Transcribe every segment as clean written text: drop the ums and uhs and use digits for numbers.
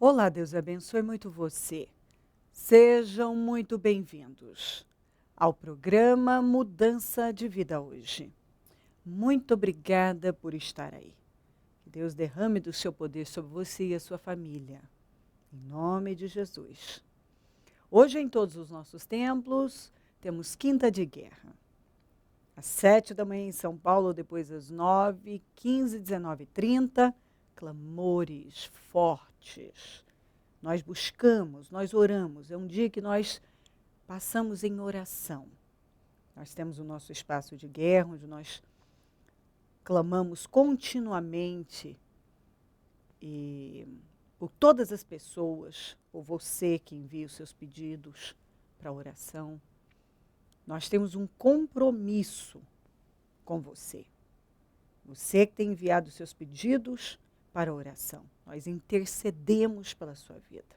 Olá, Deus abençoe muito você. Sejam muito bem-vindos ao programa Mudança de Vida Hoje. Muito obrigada por estar aí. Que Deus derrame do seu poder sobre você e a sua família. Em nome de Jesus. Hoje, em todos os nossos templos, temos Quinta de Guerra. Às 7 da manhã em São Paulo, depois às 9, 15, 19 e 30, clamores fortes. Nós buscamos, nós oramos. É um dia que nós passamos em oração. Nós temos o nosso espaço de guerra, onde nós clamamos continuamente e por todas as pessoas, por você que envia os seus pedidos para oração. Nós temos um compromisso com você. Você que tem enviado os seus pedidos para oração. Nós intercedemos pela sua vida.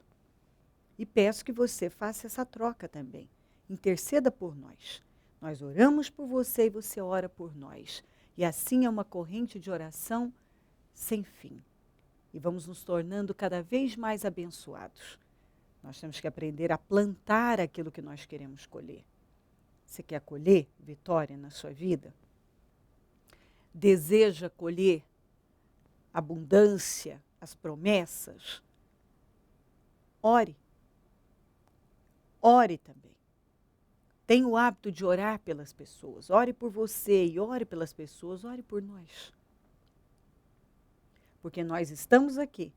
E peço que você faça essa troca também. Interceda por nós. Nós oramos por você e você ora por nós. E assim é uma corrente de oração sem fim. E vamos nos tornando cada vez mais abençoados. Nós temos que aprender a plantar aquilo que nós queremos colher. Você quer colher vitória na sua vida? Deseja colher abundância, as promessas? Ore. Ore também. Tenha o hábito de orar pelas pessoas. Ore por você e ore pelas pessoas, ore por nós. Porque nós estamos aqui,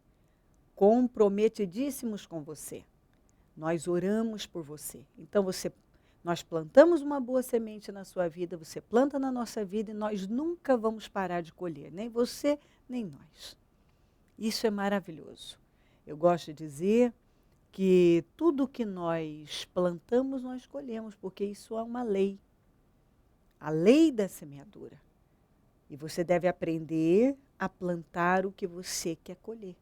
comprometidíssimos com você. Nós oramos por você. Então nós plantamos uma boa semente na sua vida, você planta na nossa vida e nós nunca vamos parar de colher, nem você, nem nós. Isso é maravilhoso. Eu gosto de dizer que tudo que nós plantamos, nós colhemos, porque isso é uma lei. A lei da semeadura. E você deve aprender a plantar o que você quer colher.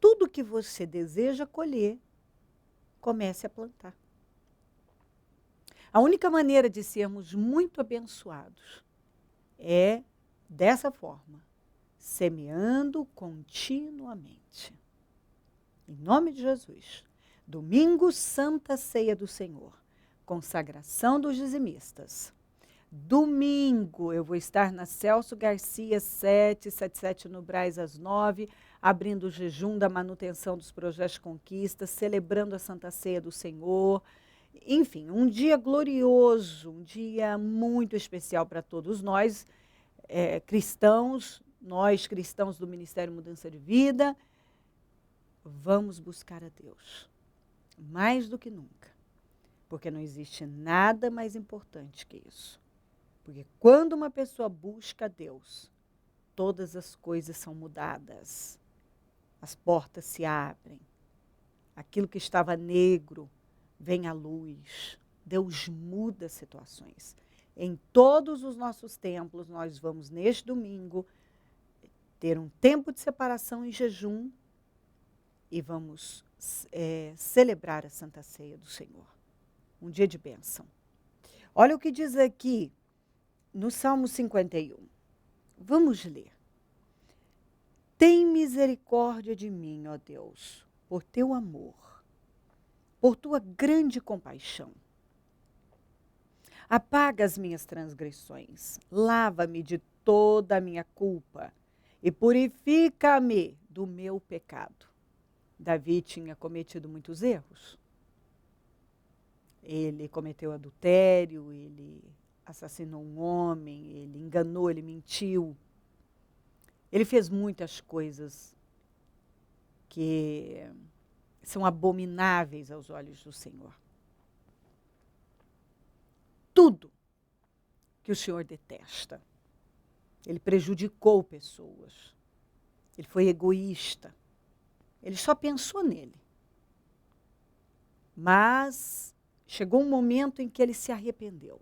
Tudo que você deseja colher, comece a plantar. A única maneira de sermos muito abençoados é dessa forma, semeando continuamente. Em nome de Jesus. Domingo, Santa Ceia do Senhor. Consagração dos dizimistas. Domingo, eu vou estar na Celso Garcia 777 no Brás às 9, abrindo o jejum da manutenção dos projetos de conquista, celebrando a Santa Ceia do Senhor. Enfim, um dia glorioso, um dia muito especial para todos nós, cristãos, nós cristãos do Ministério Mudança de Vida. Vamos buscar a Deus, mais do que nunca, porque não existe nada mais importante que isso. Porque quando uma pessoa busca a Deus, todas as coisas são mudadas, as portas se abrem, aquilo que estava negro vem à luz, Deus muda situações. Em todos os nossos templos, nós vamos neste domingo ter um tempo de separação em jejum, e vamos celebrar a Santa Ceia do Senhor. Um dia de bênção. Olha o que diz aqui no Salmo 51. Vamos ler. Tem misericórdia de mim, ó Deus, por teu amor, por tua grande compaixão. Apaga as minhas transgressões, lava-me de toda a minha culpa e purifica-me do meu pecado. Davi tinha cometido muitos erros. Ele cometeu adultério, ele assassinou um homem, ele enganou, ele mentiu. Ele fez muitas coisas que são abomináveis aos olhos do Senhor. Tudo que o Senhor detesta. Ele prejudicou pessoas. Ele foi egoísta. Ele só pensou nele. Mas chegou um momento em que ele se arrependeu.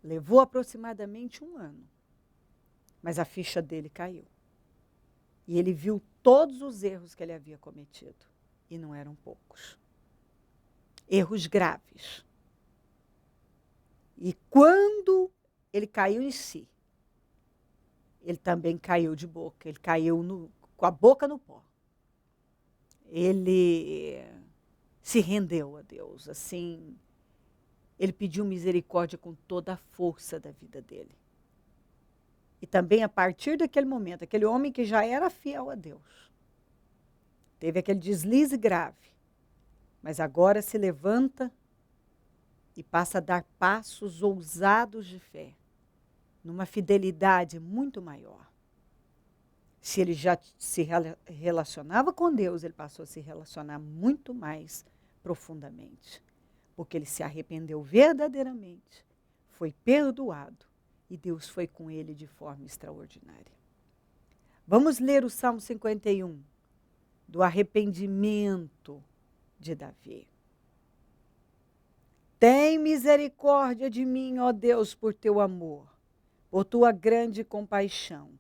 Levou aproximadamente 1 ano. Mas a ficha dele caiu. E ele viu todos os erros que ele havia cometido. E não eram poucos. Erros graves. E quando ele caiu em si, ele também caiu de boca. Ele caiu com a boca no pó. Ele se rendeu a Deus, assim, ele pediu misericórdia com toda a força da vida dele. E também a partir daquele momento, aquele homem que já era fiel a Deus, teve aquele deslize grave, mas agora se levanta e passa a dar passos ousados de fé, numa fidelidade muito maior. Se ele já se relacionava com Deus, ele passou a se relacionar muito mais profundamente, porque ele se arrependeu verdadeiramente, foi perdoado e Deus foi com ele de forma extraordinária. Vamos ler o Salmo 51, do arrependimento de Davi. Tem misericórdia de mim, ó Deus, por teu amor, por tua grande compaixão.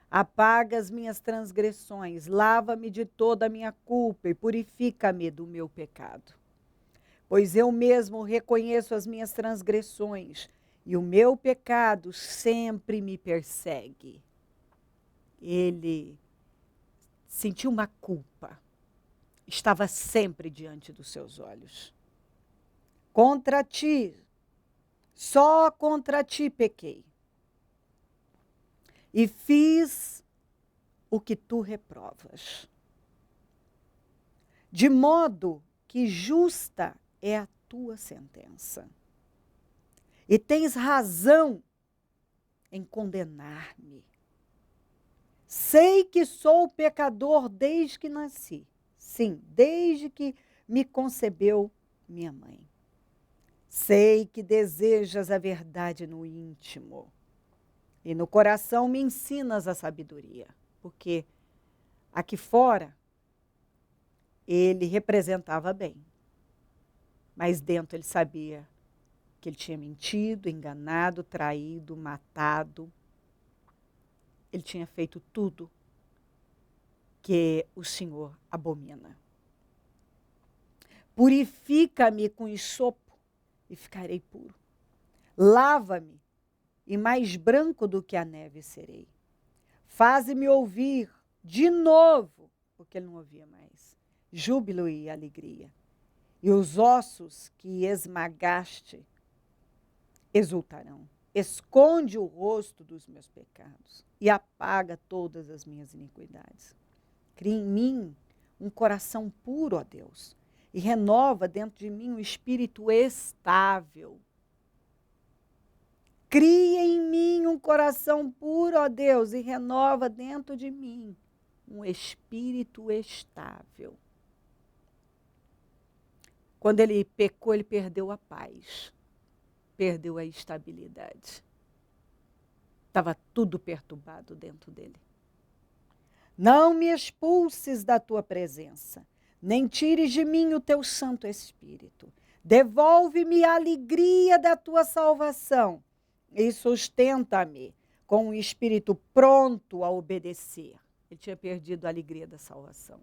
Apaga as minhas transgressões, lava-me de toda a minha culpa e purifica-me do meu pecado. Pois eu mesmo reconheço as minhas transgressões e o meu pecado sempre me persegue. Ele sentiu uma culpa, estava sempre diante dos seus olhos. Contra ti, só contra ti pequei. E fiz o que tu reprovas. De modo que justa é a tua sentença. E tens razão em condenar-me. Sei que sou pecador desde que nasci. Sim, desde que me concebeu minha mãe. Sei que desejas a verdade no íntimo. E no coração me ensinas a sabedoria. Porque aqui fora ele representava bem. Mas dentro ele sabia que ele tinha mentido, enganado, traído, matado. Ele tinha feito tudo que o Senhor abomina. Purifica-me com hisopo e ficarei puro. Lava-me e mais branco do que a neve serei. Faze-me ouvir de novo, porque ele não ouvia mais, júbilo e alegria. E os ossos que esmagaste exultarão. Esconde o rosto dos meus pecados e apaga todas as minhas iniquidades. Cria em mim um coração puro, ó Deus, e renova dentro de mim um espírito estável. Cria em mim um coração puro, ó Deus, e renova dentro de mim um espírito estável. Quando ele pecou, ele perdeu a paz, perdeu a estabilidade. Estava tudo perturbado dentro dele. Não me expulses da tua presença, nem tires de mim o teu Santo Espírito. Devolve-me a alegria da tua salvação e sustenta-me com um espírito pronto a obedecer. Ele tinha perdido a alegria da salvação,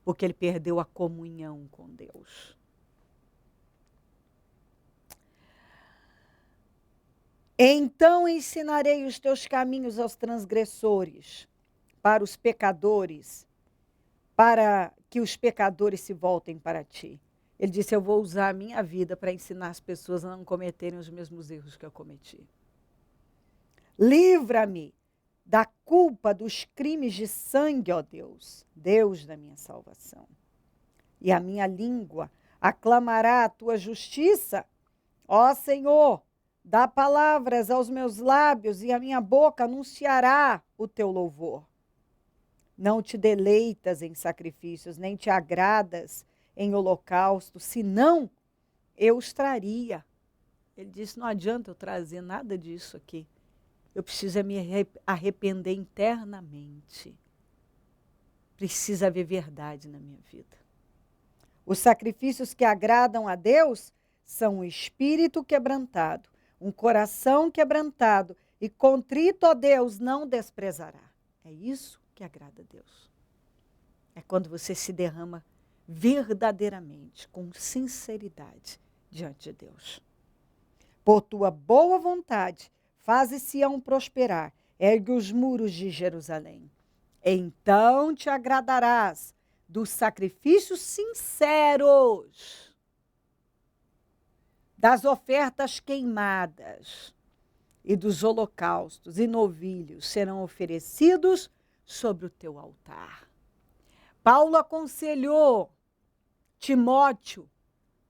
porque ele perdeu a comunhão com Deus. Então ensinarei os teus caminhos aos transgressores, para os pecadores, para que os pecadores se voltem para ti. Ele disse, eu vou usar a minha vida para ensinar as pessoas a não cometerem os mesmos erros que eu cometi. Livra-me da culpa dos crimes de sangue, ó Deus, Deus da minha salvação. E a minha língua aclamará a tua justiça. Ó Senhor, dá palavras aos meus lábios e a minha boca anunciará o teu louvor. Não te deleitas em sacrifícios, nem te agradas em holocausto, senão eu os traria. Ele disse, não adianta eu trazer nada disso aqui. Eu preciso me arrepender internamente. Precisa haver verdade na minha vida. Os sacrifícios que agradam a Deus são um espírito quebrantado, um coração quebrantado e contrito a Deus não desprezará. É isso que agrada a Deus. É quando você se derrama verdadeiramente, com sinceridade diante de Deus. Por tua boa vontade, faze Sião prosperar, ergue os muros de Jerusalém. Então te agradarás dos sacrifícios sinceros, das ofertas queimadas e dos holocaustos e novilhos serão oferecidos sobre o teu altar. Paulo aconselhou Timóteo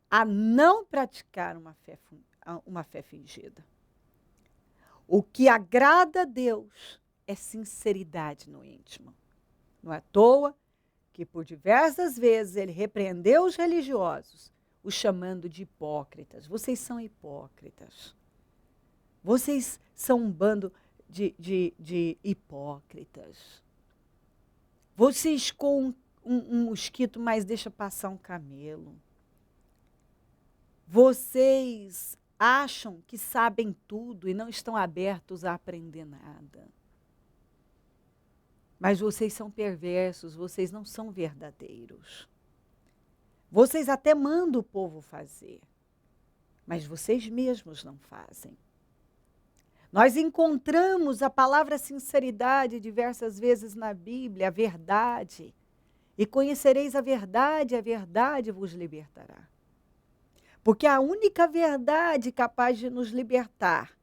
a não praticar uma fé fingida. O que agrada a Deus é sinceridade no íntimo. Não é à toa que por diversas vezes ele repreendeu os religiosos, os chamando de hipócritas. Vocês são hipócritas. Vocês são um bando de hipócritas. Vocês com um mosquito, mas deixa passar um camelo. Vocês acham que sabem tudo e não estão abertos a aprender nada. Mas vocês são perversos, vocês não são verdadeiros. Vocês até mandam o povo fazer, mas vocês mesmos não fazem. Nós encontramos a palavra sinceridade diversas vezes na Bíblia, a verdade. E conhecereis a verdade vos libertará. Porque a única verdade capaz de nos libertar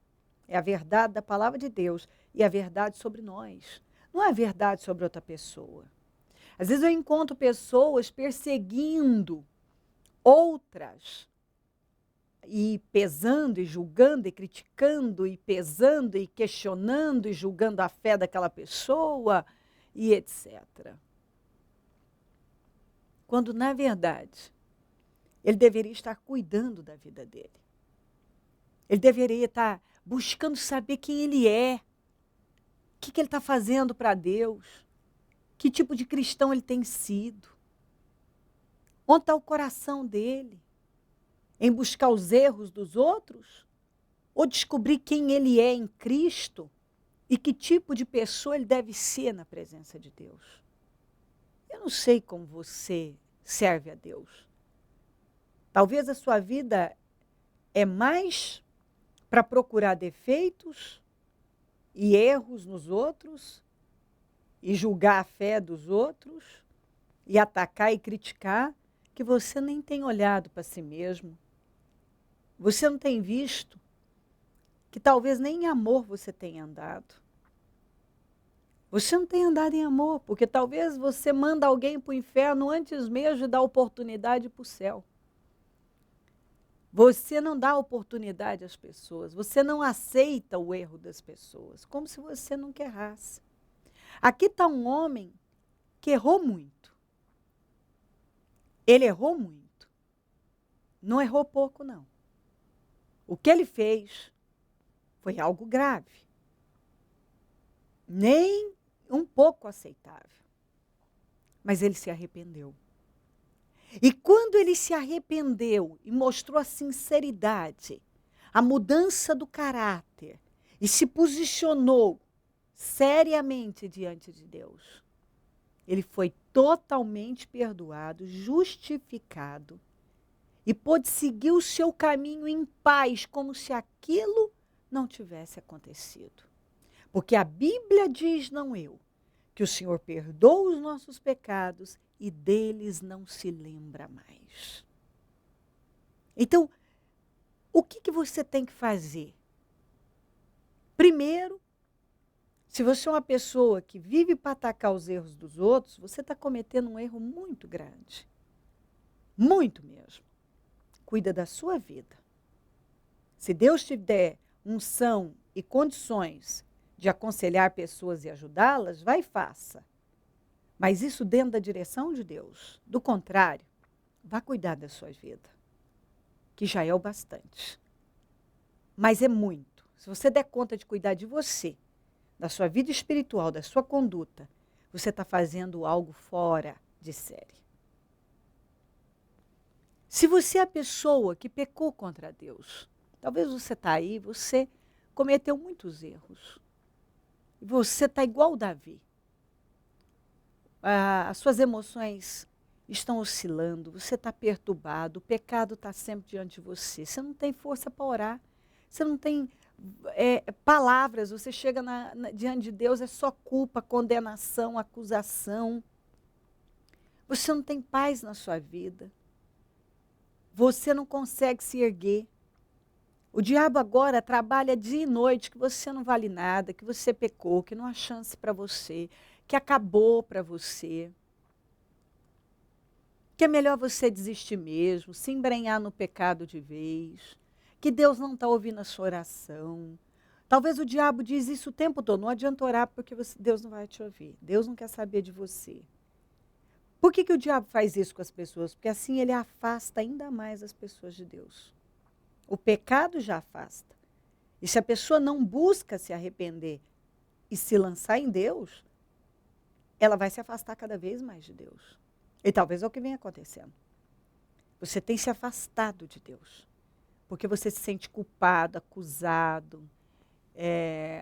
é a verdade da palavra de Deus e a verdade sobre nós. Não é a verdade sobre outra pessoa. Às vezes eu encontro pessoas perseguindo outras e pesando e julgando e criticando e pesando e questionando e julgando a fé daquela pessoa e etc. Quando, na verdade, ele deveria estar cuidando da vida dele. Ele deveria estar buscando saber quem ele é, o que ele está fazendo para Deus, que tipo de cristão ele tem sido, onde está o coração dele, em buscar os erros dos outros, ou descobrir quem ele é em Cristo e que tipo de pessoa ele deve ser na presença de Deus. Eu não sei como você serve a Deus. Talvez a sua vida é mais para procurar defeitos e erros nos outros e julgar a fé dos outros e atacar e criticar, que você nem tem olhado para si mesmo. Você não tem visto que talvez nem em amor você tenha andado. Você não tem andado em amor, porque talvez você manda alguém para o inferno antes mesmo de dar oportunidade para o céu. Você não dá oportunidade às pessoas, você não aceita o erro das pessoas, como se você nunca errasse. Aqui está um homem que errou muito. Ele errou muito. Não errou pouco, não. O que ele fez foi algo grave. Nem um pouco aceitável. Mas ele se arrependeu. E quando ele se arrependeu e mostrou a sinceridade, a mudança do caráter, e se posicionou seriamente diante de Deus, ele foi totalmente perdoado, justificado, e pôde seguir o seu caminho em paz, como se aquilo não tivesse acontecido. Porque a Bíblia diz, não eu, que o Senhor perdoa os nossos pecados e deles não se lembra mais. Então, o que você tem que fazer? Primeiro, se você é uma pessoa que vive para atacar os erros dos outros, você está cometendo um erro muito grande. Muito mesmo. Cuida da sua vida. Se Deus te der unção e condições de aconselhar pessoas e ajudá-las, vai e faça. Mas isso dentro da direção de Deus. Do contrário, vá cuidar da sua vida, que já é o bastante. Mas é muito. Se você der conta de cuidar de você, da sua vida espiritual, da sua conduta, você está fazendo algo fora de série. Se você é a pessoa que pecou contra Deus, talvez você está aí, você cometeu muitos erros. E você está igual Davi. As suas emoções estão oscilando, você está perturbado, o pecado está sempre diante de você. Você não tem força para orar, você não tem palavras, você chega diante de Deus, é só culpa, condenação, acusação. Você não tem paz na sua vida. Você não consegue se erguer. O diabo agora trabalha dia e noite que você não vale nada, que você pecou, que não há chance para você, que acabou para você. Que é melhor você desistir mesmo, se embrenhar no pecado de vez, que Deus não está ouvindo a sua oração. Talvez o diabo diz isso o tempo todo, não adianta orar porque Deus não vai te ouvir, Deus não quer saber de você. Por que o diabo faz isso com as pessoas? Porque assim ele afasta ainda mais as pessoas de Deus. O pecado já afasta. E se a pessoa não busca se arrepender e se lançar em Deus, ela vai se afastar cada vez mais de Deus. E talvez é o que vem acontecendo. Você tem se afastado de Deus. Porque você se sente culpado, acusado.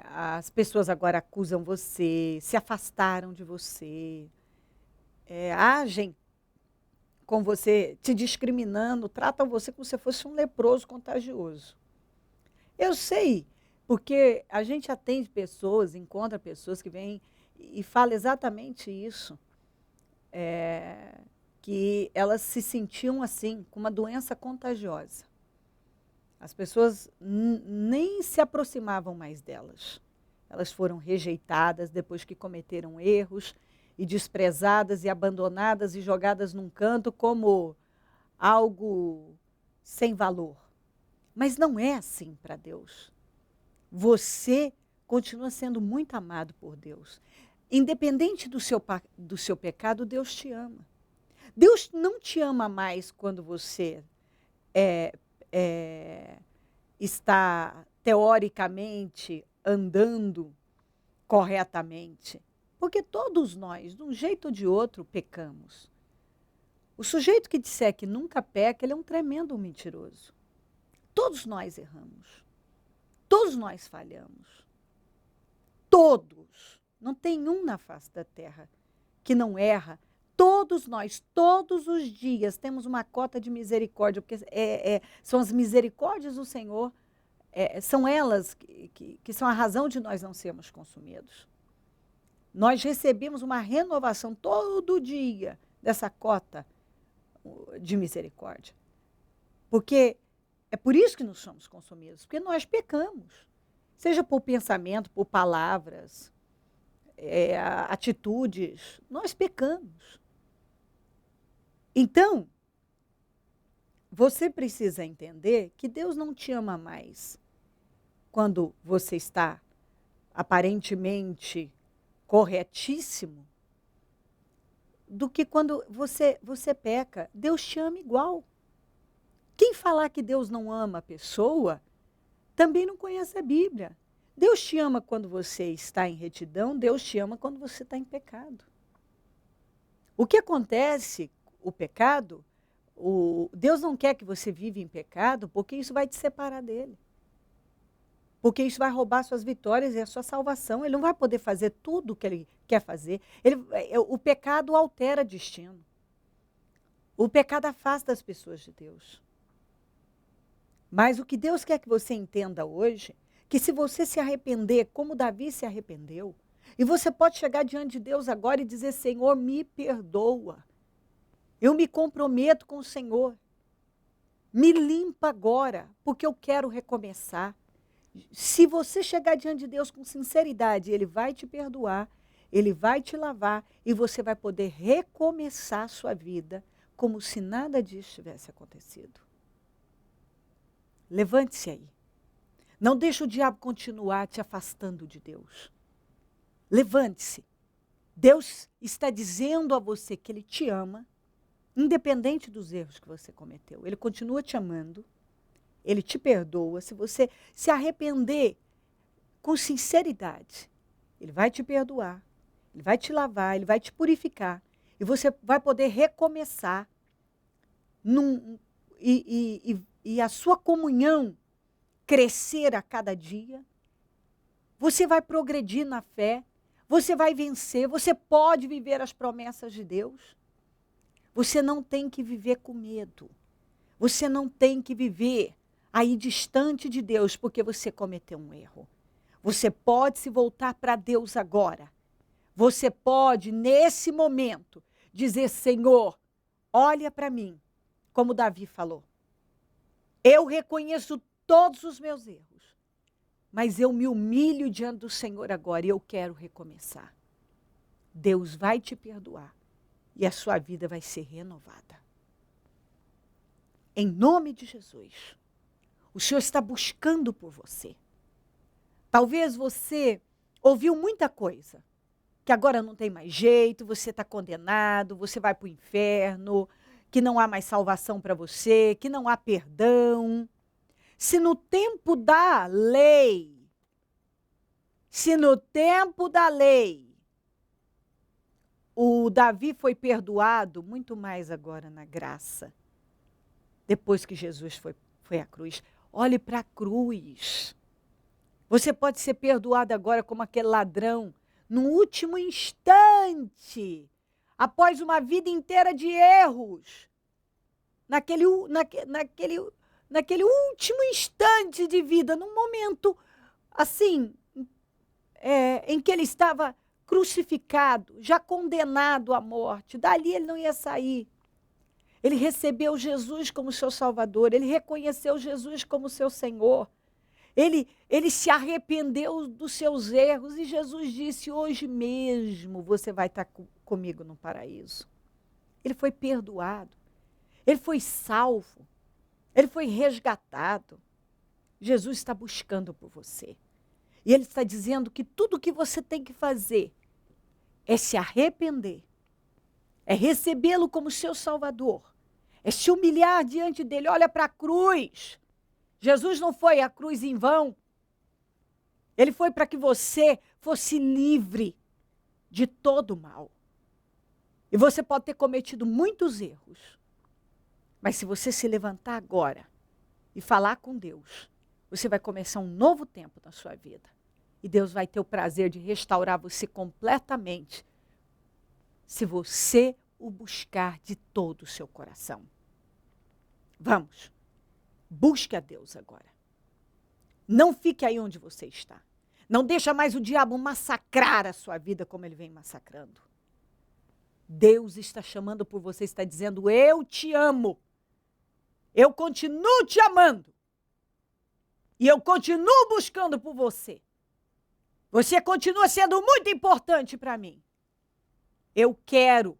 As pessoas agora acusam você, se afastaram de você. Agem com você, te discriminando, tratam você como se fosse um leproso contagioso. Eu sei, porque a gente atende pessoas, encontra pessoas que vêm e falam exatamente isso. Que elas se sentiam assim, com uma doença contagiosa. As pessoas nem se aproximavam mais delas. Elas foram rejeitadas depois que cometeram erros, e desprezadas e abandonadas e jogadas num canto como algo sem valor. Mas não é assim para Deus. Você continua sendo muito amado por Deus. Independente do seu pecado, Deus te ama. Deus não te ama mais quando você está, teoricamente, andando corretamente. Porque todos nós, de um jeito ou de outro, pecamos. O sujeito que disser que nunca peca, ele é um tremendo mentiroso. Todos nós erramos. Todos nós falhamos. Todos. Não tem um na face da terra que não erra. Todos nós, todos os dias, temos uma cota de misericórdia, porque são as misericórdias do Senhor, são elas que são a razão de nós não sermos consumidos. Nós recebemos uma renovação todo dia dessa cota de misericórdia. Porque é por isso que nós somos consumidos, porque nós pecamos. Seja por pensamento, por palavras, atitudes, nós pecamos. Então, você precisa entender que Deus não te ama mais quando você está aparentemente corretíssimo, do que quando você peca. Deus te ama igual. Quem falar que Deus não ama a pessoa, também não conhece a Bíblia. Deus te ama quando você está em retidão, Deus te ama quando você está em pecado. O que acontece, o pecado, Deus não quer que você viva em pecado, porque isso vai te separar dele. Porque isso vai roubar suas vitórias e a sua salvação. Ele não vai poder fazer tudo o que ele quer fazer. O pecado altera destino. O pecado afasta as pessoas de Deus. Mas o que Deus quer que você entenda hoje, que se você se arrepender, como Davi se arrependeu, e você pode chegar diante de Deus agora e dizer: Senhor, me perdoa. Eu me comprometo com o Senhor. Me limpa agora, porque eu quero recomeçar. Se você chegar diante de Deus com sinceridade, Ele vai te perdoar, Ele vai te lavar e você vai poder recomeçar a sua vida como se nada disso tivesse acontecido. Levante-se aí. Não deixe o diabo continuar te afastando de Deus. Levante-se. Deus está dizendo a você que Ele te ama, independente dos erros que você cometeu. Ele continua te amando. Ele te perdoa. Se você se arrepender com sinceridade, Ele vai te perdoar, Ele vai te lavar, Ele vai te purificar. E você vai poder recomeçar. E a sua comunhão crescer a cada dia. Você vai progredir na fé. Você vai vencer. Você pode viver as promessas de Deus. Você não tem que viver com medo. Você não tem que viver aí distante de Deus porque você cometeu um erro. Você pode se voltar para Deus agora. Você pode, nesse momento, dizer: Senhor, olha para mim, como Davi falou. Eu reconheço todos os meus erros, mas eu me humilho diante do Senhor agora e eu quero recomeçar. Deus vai te perdoar e a sua vida vai ser renovada. Em nome de Jesus, o Senhor está buscando por você. Talvez você ouviu muita coisa, que agora não tem mais jeito, você está condenado, você vai para o inferno, que não há mais salvação para você, que não há perdão. Se no tempo da lei, o Davi foi perdoado, muito mais agora na graça, depois que Jesus foi à cruz. Olhe para a cruz. Você pode ser perdoado agora como aquele ladrão, no último instante, após uma vida inteira de erros, naquele último instante de vida, num momento assim, em que ele estava crucificado, já condenado à morte. Dali ele não ia sair. Ele recebeu Jesus como seu Salvador, ele reconheceu Jesus como seu Senhor. Ele se arrependeu dos seus erros e Jesus disse: hoje mesmo você vai estar comigo no paraíso. Ele foi perdoado, ele foi salvo, ele foi resgatado. Jesus está buscando por você. E ele está dizendo que tudo o que você tem que fazer é se arrepender, é recebê-lo como seu Salvador, é se humilhar diante dele. Olha para a cruz. Jesus não foi à cruz em vão. Ele foi para que você fosse livre de todo mal. E você pode ter cometido muitos erros. Mas se você se levantar agora e falar com Deus, você vai começar um novo tempo na sua vida. E Deus vai ter o prazer de restaurar você completamente, se você o buscar de todo o seu coração. Vamos. Busque a Deus agora. Não fique aí onde você está. Não deixa mais o diabo massacrar a sua vida como ele vem massacrando. Deus está chamando por você, está dizendo: eu te amo. Eu continuo te amando. E eu continuo buscando por você. Você continua sendo muito importante para mim. Eu quero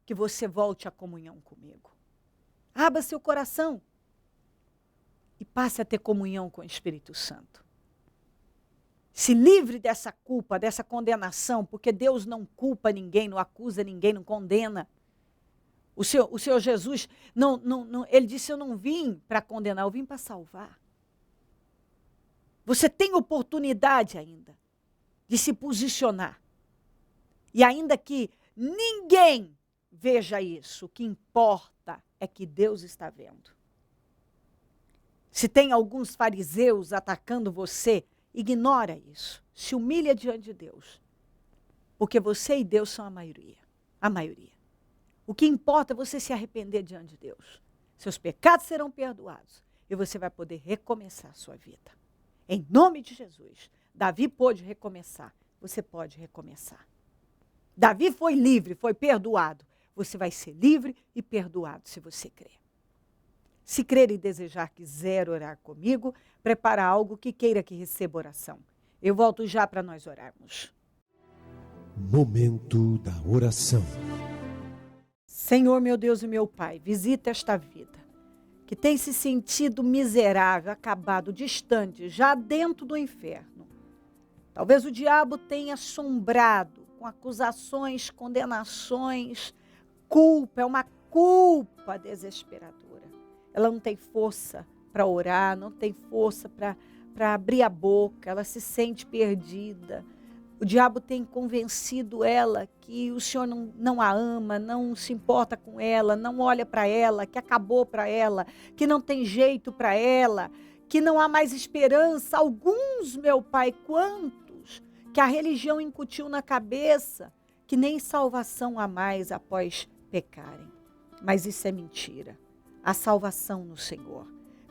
que você volte à comunhão comigo. Abra seu coração. E passe a ter comunhão com o Espírito Santo. Se livre dessa culpa, dessa condenação, porque Deus não culpa ninguém, não acusa ninguém, não condena. O Senhor Jesus, ele disse: eu não vim para condenar, eu vim para salvar. Você tem oportunidade ainda de se posicionar. E ainda que ninguém veja isso, o que importa é que Deus está vendo. Se tem alguns fariseus atacando você, ignora isso. Se humilha diante de Deus. Porque você e Deus são a maioria. A maioria. O que importa é você se arrepender diante de Deus. Seus pecados serão perdoados. E você vai poder recomeçar a sua vida. Em nome de Jesus. Davi pôde recomeçar. Você pode recomeçar. Davi foi livre, foi perdoado. Você vai ser livre e perdoado se você crer. Se crer e desejar, quiser orar comigo, prepara algo que queira que receba oração. Eu volto já para nós orarmos. Momento da oração. Senhor, meu Deus e meu Pai, visita esta vida que tem se sentido miserável, acabado, distante, já dentro do inferno. Talvez o diabo tenha assombrado com acusações, condenações, culpa, é uma culpa desesperadora. Ela não tem força para orar, não tem força para abrir a boca, ela se sente perdida. O diabo tem convencido ela que o Senhor não a ama, não se importa com ela, não olha para ela, que acabou para ela, que não tem jeito para ela, que não há mais esperança. Alguns, meu Pai, quantos que a religião incutiu na cabeça que nem salvação há mais após pecarem. Mas isso é mentira. A salvação no Senhor.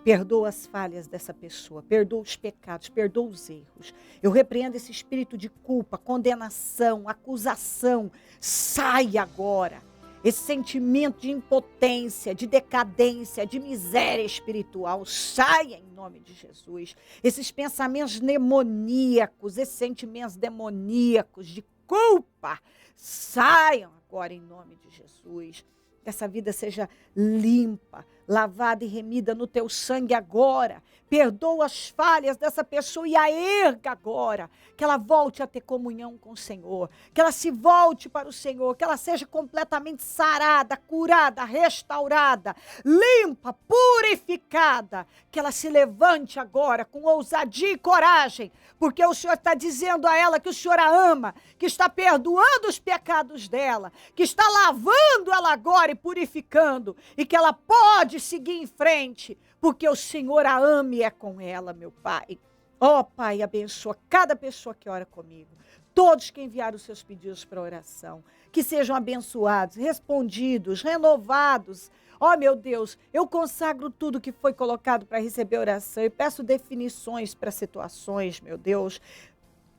Perdoa as falhas dessa pessoa, perdoa os pecados, perdoa os erros. Eu repreendo esse espírito de culpa, condenação, acusação. Sai agora. Esse sentimento de impotência, de decadência, de miséria espiritual, saia em nome de Jesus. Esses pensamentos demoníacos, esses sentimentos demoníacos de culpa, saiam agora em nome de Jesus. Que essa vida seja limpa, lavada e remida no teu sangue agora. Perdoa as falhas dessa pessoa e a erga agora. Que ela volte a ter comunhão com o Senhor. Que ela se volte para o Senhor. Que ela seja completamente sarada, curada, restaurada, limpa, purificada. Que ela se levante agora com ousadia e coragem. Porque o Senhor está dizendo a ela que o Senhor a ama. Que está perdoando os pecados dela. Que está lavando ela agora e purificando. E que ela pode seguir em frente. Porque o Senhor a ama e é com ela, meu Pai. Ó, Pai, abençoa cada pessoa que ora comigo. Todos que enviaram os seus pedidos para oração. Que sejam abençoados, respondidos, renovados. Ó, meu Deus, eu consagro tudo que foi colocado para receber oração. E peço definições para situações, meu Deus.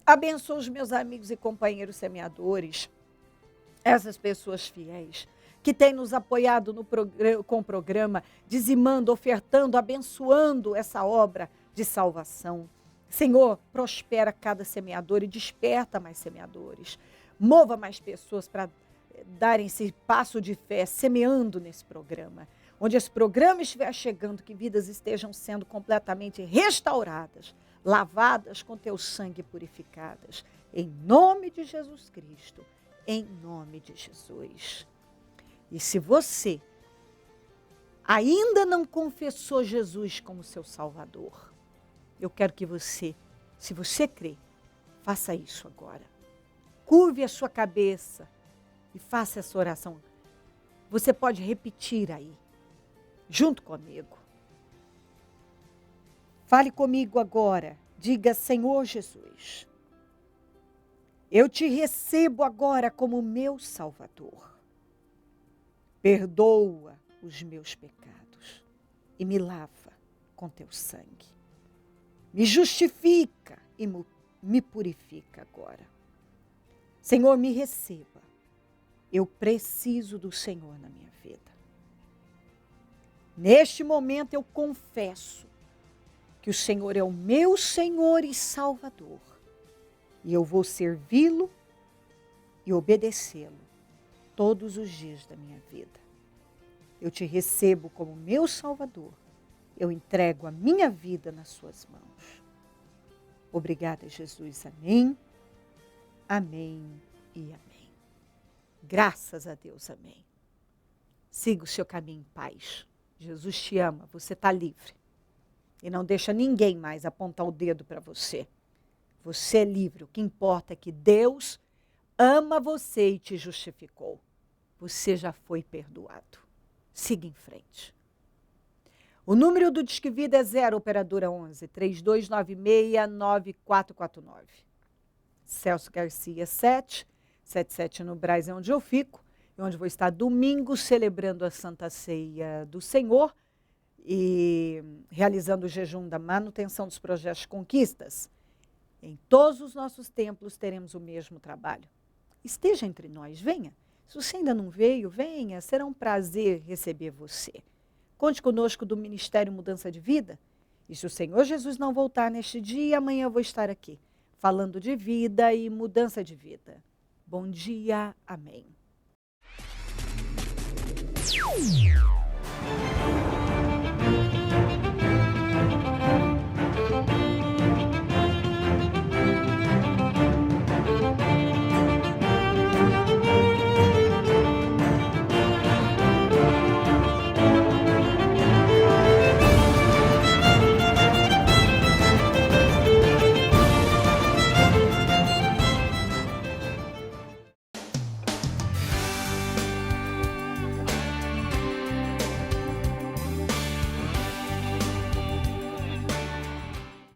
Abençoa os meus amigos e companheiros semeadores. Essas pessoas fiéis que tem nos apoiado com o programa, dizimando, ofertando, abençoando essa obra de salvação. Senhor, prospera cada semeador e desperta mais semeadores. Mova mais pessoas para darem esse passo de fé, semeando nesse programa. Onde esse programa estiver chegando, que vidas estejam sendo completamente restauradas, lavadas com teu sangue, purificadas. Em nome de Jesus Cristo, em nome de Jesus. E se você ainda não confessou Jesus como seu Salvador, eu quero que você, se você crê, faça isso agora. Curve a sua cabeça e faça essa oração. Você pode repetir aí, junto comigo. Fale comigo agora. Diga: Senhor Jesus, eu te recebo agora como meu Salvador. Perdoa os meus pecados e me lava com teu sangue. Me justifica e me purifica agora. Senhor, me receba. Eu preciso do Senhor na minha vida. Neste momento eu confesso que o Senhor é o meu Senhor e Salvador. E eu vou servi-lo e obedecê-lo todos os dias da minha vida. Eu te recebo como meu Salvador. Eu entrego a minha vida nas suas mãos. Obrigada, Jesus. Amém, amém e amém. Graças a Deus, amém. Siga o seu caminho em paz. Jesus te ama, você está livre. E não deixa ninguém mais apontar o dedo para você. Você é livre. O que importa é que Deus ama você e te justificou. Você já foi perdoado. Siga em frente. O número do Disque Vida é 0, operadora 11 3296 9449. Celso Garcia 777 no Brás é onde eu fico, e onde vou estar domingo celebrando a Santa Ceia do Senhor e realizando o jejum da manutenção dos projetos Conquistas. Em todos os nossos templos teremos o mesmo trabalho. Esteja entre nós, venha. Se você ainda não veio, venha, será um prazer receber você. Conte conosco do Ministério Mudança de Vida. E se o Senhor Jesus não voltar neste dia, amanhã eu vou estar aqui, falando de vida e mudança de vida. Bom dia, amém.